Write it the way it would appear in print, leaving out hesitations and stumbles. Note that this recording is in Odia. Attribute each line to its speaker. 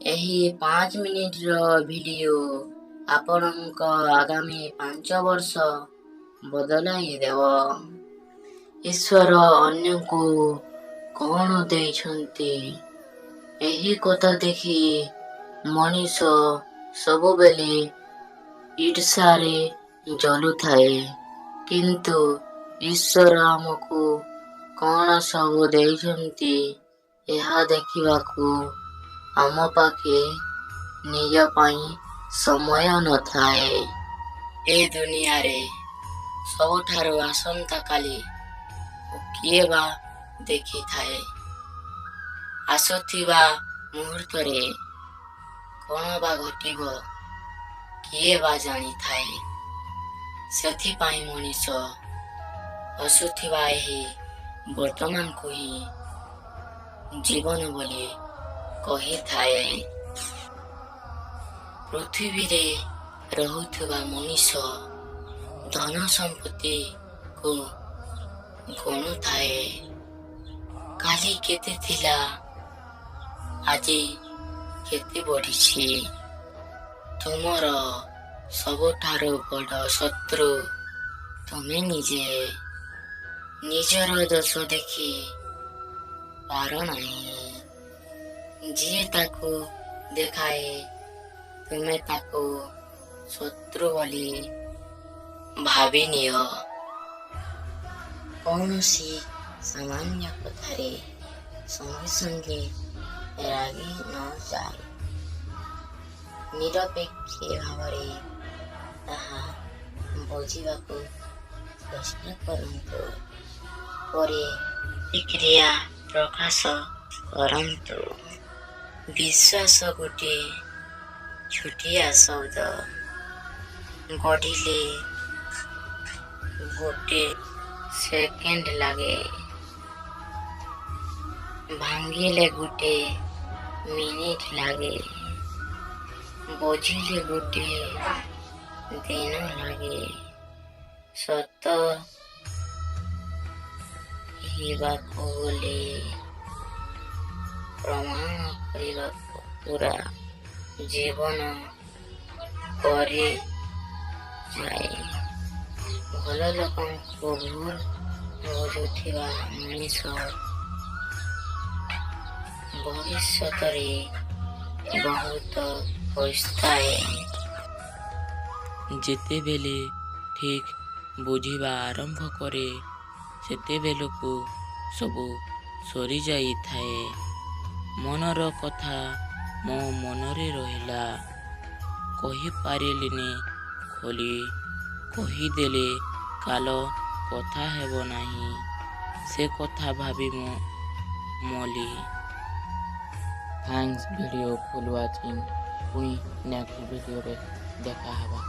Speaker 1: ଏହି 5 ମିନିଟର ଭିଡ଼ିଓ ଆପଣଙ୍କ ଆଗାମୀ 5 ବର୍ଷ ବଦଳାଇ ଦେବ। ଈଶ୍ୱର ଅନ୍ୟକୁ କ'ଣ ଦେଇଛନ୍ତି, ଏହି କଥା ଦେଖି ମଣିଷ ସବୁବେଳେ ଈର୍ଷାରେ ଜଳୁଥାଏ। କିନ୍ତୁ ଈଶ୍ୱର ଆମକୁ କ'ଣ ସବୁ ଦେଇଛନ୍ତି, ଏହା ଦେଖିବାକୁ ଆମ ପାଖେ ନିଜ ପାଇଁ ସମୟ ନଥାଏ। ଏ ଦୁନିଆରେ ସବୁଠାରୁ ଆସନ୍ତାକାଲି କିଏ ବା ଦେଖିଥାଏ? ଆସୁଥିବା ମୁହୂର୍ତ୍ତରେ କ'ଣ ବା ଘଟିବ, କିଏ ବା ଜାଣିଥାଏ? ସେଥିପାଇଁ ମଣିଷ ହସୁଥିବା ଏହି ବର୍ତ୍ତମାନକୁ ହିଁ ଜୀବନ ବୋଲି କହିଥାଏ। ପୃଥିବୀରେ ରହୁଥିବା ମଣିଷ ଧନ ସମ୍ପତ୍ତିକୁ ଗଣୁଥାଏ। କାଲି କେତେ ଥିଲା, ଆଜି କେତେ ବଢ଼ିଛି। ତୁମର ସବୁଠାରୁ ବଡ଼ ଶତ୍ରୁ ତୁମେ ନିଜେ। ନିଜର ଦୋଷ ଦେଖି ପାର ନାହିଁ। ଯିଏ ତାକୁ ଦେଖାଏ, ତୁମେ ତାକୁ ଶତ୍ରୁ ବୋଲି ଭାବିନିଅ। କୌଣସି ସାମାନ୍ୟ କଥାରେ ସଙ୍ଗେ ସଙ୍ଗେ ରାଗି ନ ଯାଇ ନିରପେକ୍ଷ ଭାବରେ ତାହା ବୁଝିବାକୁ ଚେଷ୍ଟା କରନ୍ତୁ। ପରେ ପ୍ରତିକ୍ରିୟା ପ୍ରକାଶ କରନ୍ତୁ। ବିଶ୍ୱାସ ଗୋଟିଏ ଛୋଟିଆ ଶବ୍ଦ। ଗଢ଼ିଲେ ଗୋଟେ ସେକେଣ୍ଡ ଲାଗେ, ଭାଙ୍ଗିଲେ ଗୋଟେ ମିନିଟ ଲାଗେ, ବୁଝିଲେ ଗୋଟେ ଦିନ ଲାଗେ। ସତ କହିବାକୁ ଗଲେ ପ୍ରମାଣ କରିବାକୁ ପୁରା ଜୀବନ ପଡ଼ିଯାଏ। ଭଲ ଲୋକଙ୍କୁ ଭୁଲ ବୁଝୁଥିବା ମଣିଷ ଭବିଷ୍ୟତରେ ବହୁତ ପସ୍ତାଏ।
Speaker 2: ଯେତେବେଳେ ଠିକ୍ ବୁଝିବା ଆରମ୍ଭ କରେ, ସେତେବେଳକୁ ସବୁ ସରିଯାଇଥାଏ। ମନର କଥା ମୋ ମନରେ ରହିଲା, କହିପାରିଲିନି। ଖୋଲି କହିଦେଲେ କାଲ କଥା ହେବ ନାହିଁ, ସେ କଥା ଭାବି ମୁଁ ମଲି। ଥ୍ୟାଙ୍କ୍ସ ଭିଡ଼ିଓ ଫୁଲ୍ ୱାଚିଂ। ପୁଣି ନେକ୍ସଟ ଭିଡ଼ିଓରେ ଦେଖା ହେବା।